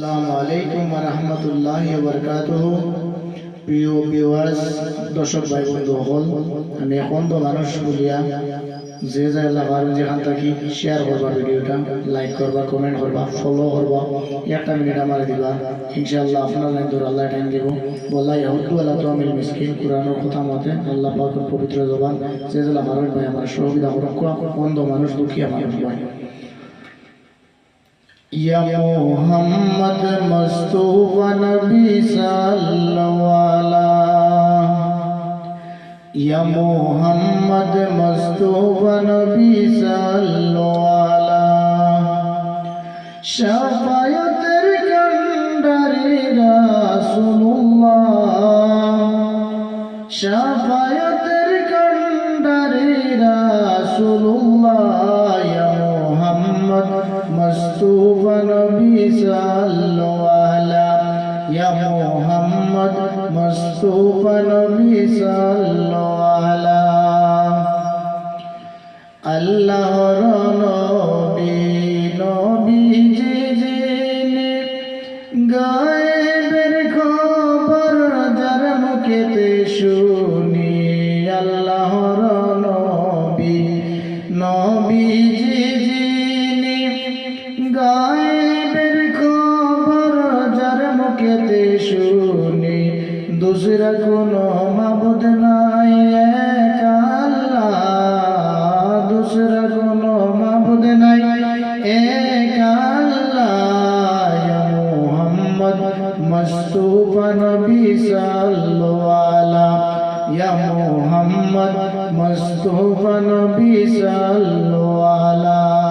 আসসালামু আলাইকুম ওয়া রাহমাতুল্লাহি ওয়া বারাকাতুহু। প্রিয় ভিউয়ার্স, দর্শক ভাই বন্ধু হল, আমি এখন তো মানুষ বলিয়া যে যে লাগার যেখান থাকি শেয়ার করবা, ভিডিওটা লাইক করবা, কমেন্ট করবা, ফলো করবা, একটা মিনিট আমার দিবা, ইনশাআল্লাহ আপনার লাইন ধরে আল্লাহ টাইম দিব। বলা ইয়াহুদ্দু আলা তুআমিল মিসকিন, কোরআনের কথা মতে আল্লাহ পাকের পবিত্র জবান যে যে লাগার ভাই আমার সুবিধা করক, অন্ধ মানুষ দুঃখী মানুষ ভাই। या मोहम्मद मुस्तफा नबी सल्लल्लाहु अलैहि, या मोहम्मद मुस्तफा नबी सल्लल्लाहु अलैहि, शफायतेर कंडारी रासूलुल्लाह, शफायतेर कंडारी रासूलुल्लाह, या मोहम्मद मुस्तफा नबी सल्लल्लाहु अलैहि, या मोहम्मद मुस्तफा नबी सल्लल्लाहु अलैहि। अल्लाहर नबी नबीजी जिने गायबेर खबर जार मुखेते शुनी, अल्लाहर नबी नबीजी जिने गायबेर खबर जार मुखेते शुनी, दूसरा कोनो माबुद नाई एक अल्लाह, दूसरा कोनो माबुद नाई एक अल्लाह, या मोहम्मद मुस्तफा नबी सल्लल्लाहु अलैहि, या मोहम्मद मुस्तफा नबी सल्लल्लाहु अलैहि।